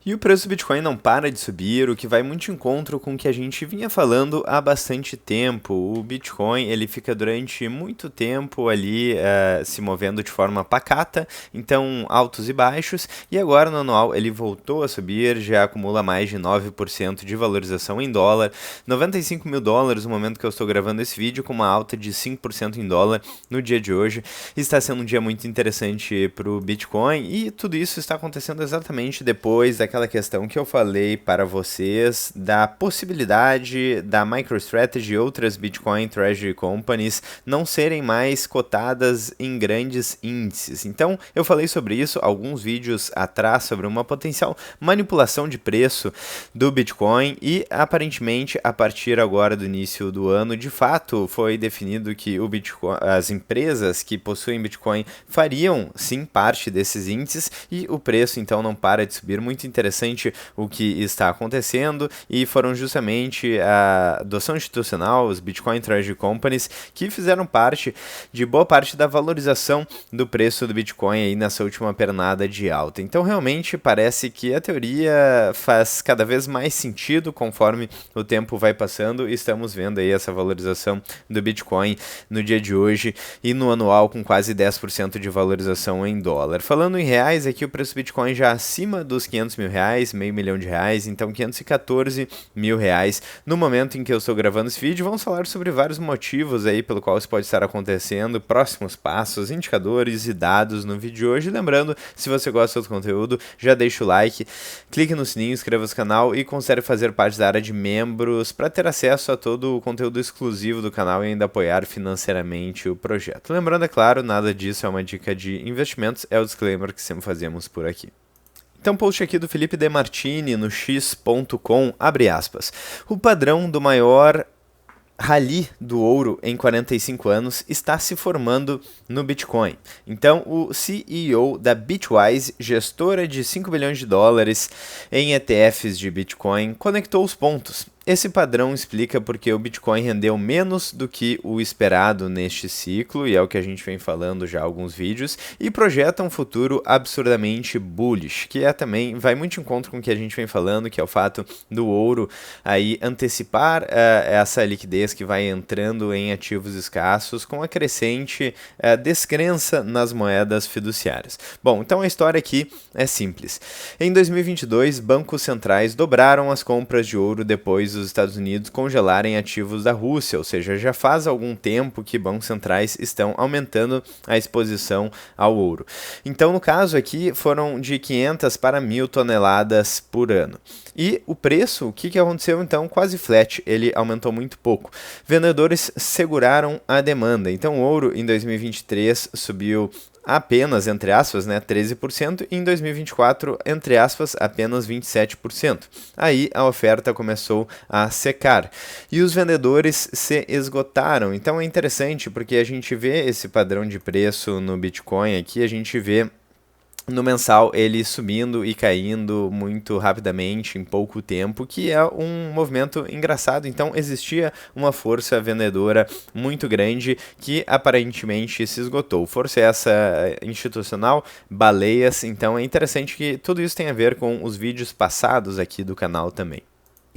E o preço do Bitcoin não para de subir, o que vai muito de encontro com o que a gente vinha falando há bastante tempo. O Bitcoin ele fica durante muito tempo ali se movendo de forma pacata, então altos e baixos, e agora no anual ele voltou a subir, já acumula mais de 9% de valorização em dólar, 95 mil dólares no momento que eu estou gravando esse vídeo, com uma alta de 5% em dólar no dia de hoje. Está sendo um dia muito interessante para o Bitcoin e tudo isso está acontecendo exatamente depois daquela questão que eu falei para vocês da possibilidade da MicroStrategy e outras Bitcoin Treasury Companies não serem mais cotadas em grandes índices. Então, eu falei sobre isso alguns vídeos atrás, sobre uma potencial manipulação de preço do Bitcoin e, aparentemente, a partir agora do início do ano, de fato, foi definido que o Bitcoin, as empresas que possuem Bitcoin fariam, sim, parte desses índices e o preço, então, não para de subir. Muito interessante o que está acontecendo e foram justamente a adoção institucional, os Bitcoin Treasury Companies, que fizeram parte de boa parte da valorização do preço do Bitcoin aí nessa última pernada de alta. Então realmente parece que a teoria faz cada vez mais sentido conforme o tempo vai passando e estamos vendo aí essa valorização do Bitcoin no dia de hoje e no anual com quase 10% de valorização em dólar. Falando em reais, aqui o preço do Bitcoin já acima dos 500 mil reais, meio milhão de reais, então 514 mil reais no momento em que eu estou gravando esse vídeo. Vamos falar sobre vários motivos aí pelo qual isso pode estar acontecendo, próximos passos, indicadores e dados no vídeo de hoje. Lembrando, se você gosta do conteúdo, já deixa o like, clique no sininho, inscreva-se no canal e considere fazer parte da área de membros para ter acesso a todo o conteúdo exclusivo do canal e ainda apoiar financeiramente o projeto. Lembrando, é claro, nada disso é uma dica de investimentos, é o disclaimer que sempre fazemos por aqui. Então, post aqui do Felipe De Martini no x.com, abre aspas. O padrão do maior rally do ouro em 45 anos está se formando no Bitcoin. Então, o CEO da Bitwise, gestora de 5 bilhões de dólares em ETFs de Bitcoin, conectou os pontos. Esse padrão explica porque o Bitcoin rendeu menos do que o esperado neste ciclo, e é o que a gente vem falando já há alguns vídeos, e projeta um futuro absurdamente bullish, que também vai muito em encontro com o que a gente vem falando, que é o fato do ouro aí antecipar essa liquidez que vai entrando em ativos escassos com a crescente descrença nas moedas fiduciárias. Bom, então a história aqui é simples. Em 2022, bancos centrais dobraram as compras de ouro depois os Estados Unidos congelarem ativos da Rússia, ou seja, já faz algum tempo que bancos centrais estão aumentando a exposição ao ouro. Então, no caso aqui, foram de 500 para 1.000 toneladas por ano. E o preço, o que aconteceu então? Quase flat, ele aumentou muito pouco. Vendedores seguraram a demanda, então o ouro em 2023 subiu apenas, entre aspas, 13%, e em 2024, entre aspas, apenas 27%. Aí a oferta começou a secar e os vendedores se esgotaram. Então é interessante porque a gente vê esse padrão de preço no Bitcoin aqui, a gente vê no mensal ele subindo e caindo muito rapidamente em pouco tempo, que é um movimento engraçado. Então existia uma força vendedora muito grande que aparentemente se esgotou. Força essa institucional, baleias. Então é interessante que tudo isso tem a ver com os vídeos passados aqui do canal também.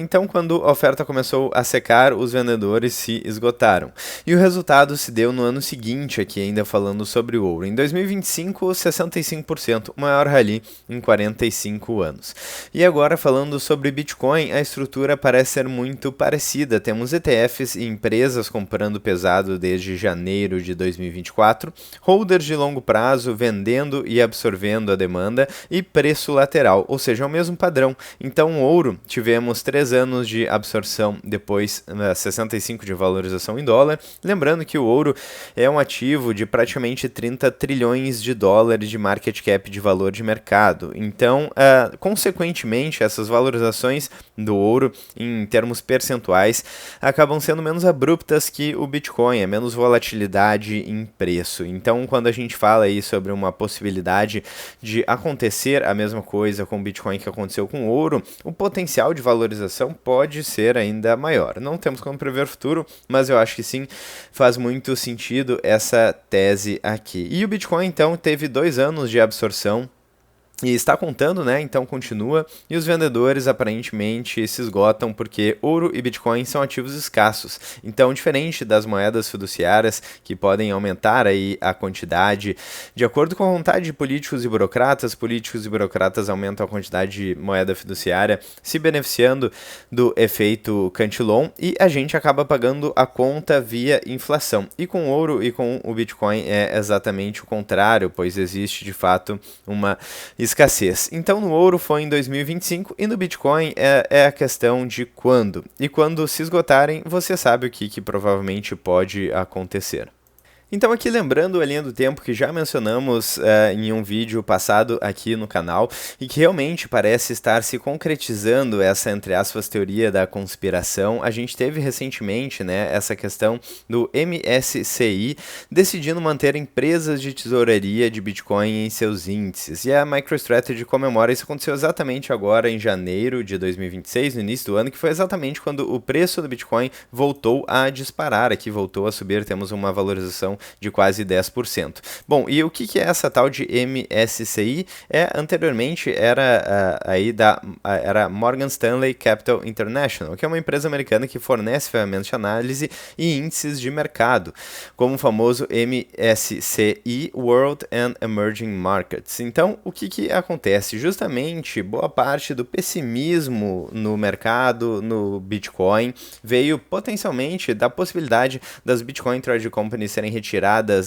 Então, quando a oferta começou a secar, os vendedores se esgotaram. E o resultado se deu no ano seguinte, aqui ainda falando sobre o ouro. Em 2025, 65%, o maior rally em 45 anos. E agora, falando sobre Bitcoin, a estrutura parece ser muito parecida. Temos ETFs e empresas comprando pesado desde janeiro de 2024, holders de longo prazo vendendo e absorvendo a demanda e preço lateral, ou seja, é o mesmo padrão. Então, o ouro, tivemos 3 anos de absorção, depois 65 de valorização em dólar. Lembrando que o ouro é um ativo de praticamente 30 trilhões de dólares de market cap de valor de mercado. Então, consequentemente, essas valorizações do ouro em termos percentuais acabam sendo menos abruptas que o Bitcoin, é menos volatilidade em preço. Então, quando a gente fala aí sobre uma possibilidade de acontecer a mesma coisa com o Bitcoin que aconteceu com o ouro, o potencial de valorização pode ser ainda maior. Não temos como prever o futuro, mas eu acho que sim, faz muito sentido essa tese aqui. E o Bitcoin, então, teve 2 anos de absorção E está contando, né? Então continua. E os vendedores aparentemente se esgotam porque ouro e Bitcoin são ativos escassos. Então, diferente das moedas fiduciárias que podem aumentar aí a quantidade de acordo com a vontade de políticos e burocratas aumentam a quantidade de moeda fiduciária, se beneficiando do efeito Cantillon e a gente acaba pagando a conta via inflação. E com o ouro e com o Bitcoin é exatamente o contrário, pois existe de fato uma escassez. Então no ouro foi em 2025 e no Bitcoin é a questão de quando. E quando se esgotarem, você sabe o que provavelmente pode acontecer. Então aqui lembrando a linha do tempo que já mencionamos em um vídeo passado aqui no canal e que realmente parece estar se concretizando essa, entre aspas, teoria da conspiração. A gente teve recentemente, né, essa questão do MSCI decidindo manter empresas de tesouraria de Bitcoin em seus índices. E a MicroStrategy comemora, isso aconteceu exatamente agora em janeiro de 2026, no início do ano, que foi exatamente quando o preço do Bitcoin voltou a disparar, aqui voltou a subir, temos uma valorização de quase 10%. Bom, e o que é essa tal de MSCI? Anteriormente era Morgan Stanley Capital International, que é uma empresa americana que fornece ferramentas de análise e índices de mercado, como o famoso MSCI World and Emerging Markets. Então, o que acontece? Justamente, boa parte do pessimismo no mercado, no Bitcoin, veio potencialmente da possibilidade das Bitcoin Trade Companies serem retiradas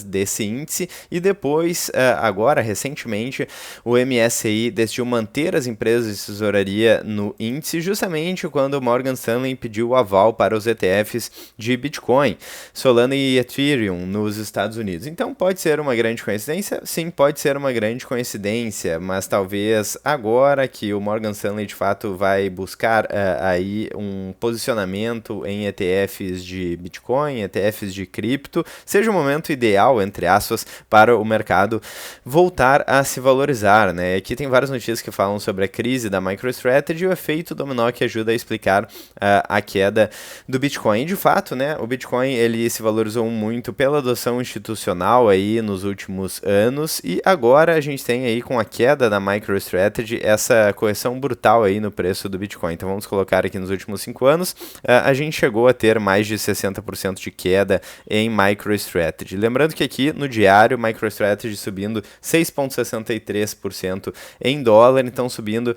desse índice e depois, agora, recentemente, o MSCI decidiu manter as empresas de tesouraria no índice justamente quando o Morgan Stanley pediu o aval para os ETFs de Bitcoin, Solana e Ethereum nos Estados Unidos. Então pode ser uma grande coincidência? Sim, pode ser uma grande coincidência, mas talvez agora que o Morgan Stanley de fato vai buscar aí um posicionamento em ETFs de Bitcoin, ETFs de cripto, seja o momento ideal, entre aspas, para o mercado voltar a se valorizar, né? Aqui tem várias notícias que falam sobre a crise da MicroStrategy e o efeito dominó que ajuda a explicar a queda do Bitcoin. E de fato, né, o Bitcoin ele se valorizou muito pela adoção institucional aí nos últimos anos e agora a gente tem aí com a queda da MicroStrategy essa correção brutal aí no preço do Bitcoin. Então vamos colocar aqui nos últimos 5 anos, a gente chegou a ter mais de 60% de queda em MicroStrategy. Lembrando que aqui no diário, MicroStrategy subindo 6,63% em dólar, então subindo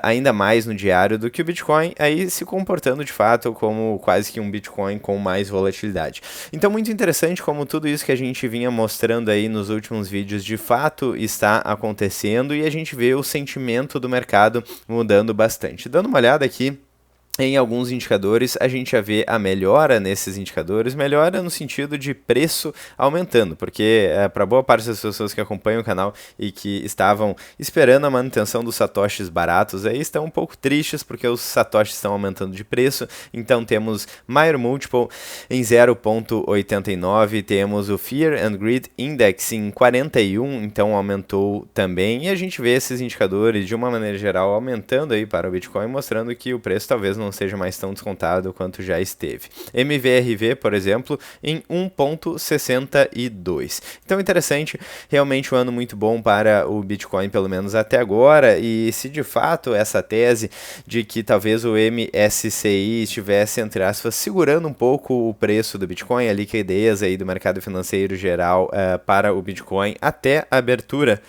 ainda mais no diário do que o Bitcoin, aí se comportando de fato como quase que um Bitcoin com mais volatilidade. Então muito interessante como tudo isso que a gente vinha mostrando aí nos últimos vídeos de fato está acontecendo e a gente vê o sentimento do mercado mudando bastante. Dando uma olhada aqui em alguns indicadores, a gente já vê a melhora nesses indicadores, melhora no sentido de preço aumentando, porque para boa parte das pessoas que acompanham o canal e que estavam esperando a manutenção dos satoshis baratos, aí estão um pouco tristes porque os satoshis estão aumentando de preço, então temos Maier Multiple em 0,89, temos o Fear and Greed Index em 41, então aumentou também, e a gente vê esses indicadores de uma maneira geral aumentando aí para o Bitcoin, mostrando que o preço talvez não seja mais tão descontado quanto já esteve. MVRV, por exemplo, em 1,62. Então interessante, realmente um ano muito bom para o Bitcoin, pelo menos até agora, e se de fato essa tese de que talvez o MSCI estivesse, entre aspas, segurando um pouco o preço do Bitcoin, a liquidez aí do mercado financeiro geral para o Bitcoin até a abertura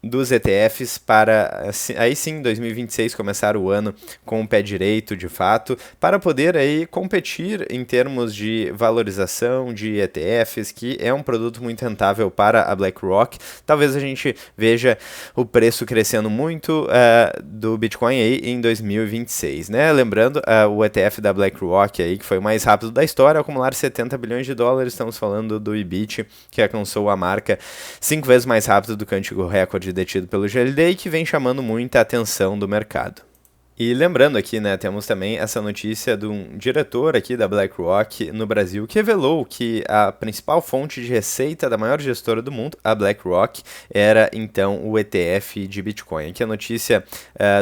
dos ETFs para, aí sim, 2026 começar o ano com o pé direito, de fato, para poder aí competir em termos de valorização de ETFs, que é um produto muito rentável para a BlackRock. Talvez a gente veja o preço crescendo muito do Bitcoin aí em 2026, né? Lembrando, o ETF da BlackRock aí, que foi o mais rápido da história, acumular 70 bilhões de dólares, estamos falando do IBIT, que alcançou a marca 5 vezes mais rápido do que o antigo recorde detido pelo GLD e que vem chamando muita atenção do mercado. E lembrando aqui, né, temos também essa notícia de um diretor aqui da BlackRock no Brasil que revelou que a principal fonte de receita da maior gestora do mundo, a BlackRock, era então o ETF de Bitcoin. Aqui a notícia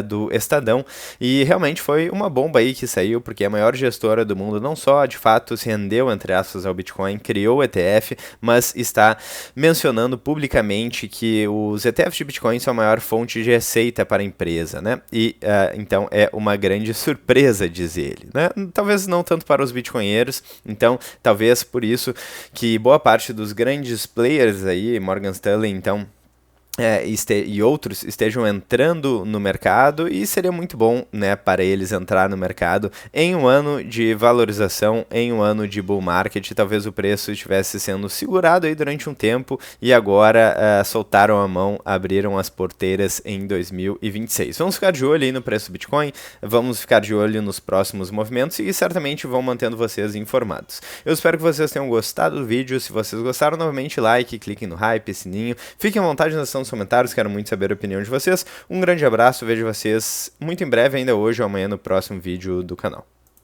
do Estadão, e realmente foi uma bomba aí que saiu, porque a maior gestora do mundo não só de fato se rendeu, entre aspas, ao Bitcoin, criou o ETF, mas está mencionando publicamente que os ETFs de Bitcoin são a maior fonte de receita para a empresa, né? E então é uma grande surpresa, diz ele, né? Talvez não tanto para os bitcoinheiros, então talvez por isso que boa parte dos grandes players aí, Morgan Stanley, então e outros estejam entrando no mercado, e seria muito bom, né, para eles entrar no mercado em um ano de valorização, em um ano de bull market. Talvez o preço estivesse sendo segurado aí durante um tempo e agora soltaram a mão, abriram as porteiras em 2026. Vamos ficar de olho aí no preço do Bitcoin, vamos ficar de olho nos próximos movimentos e certamente vão mantendo vocês informados. Eu espero que vocês tenham gostado do vídeo. Se vocês gostaram, novamente like, cliquem no hype, sininho, fiquem à vontade na seção dos comentários, quero muito saber a opinião de vocês. Um grande abraço, vejo vocês muito em breve, ainda hoje ou amanhã, no próximo vídeo do canal.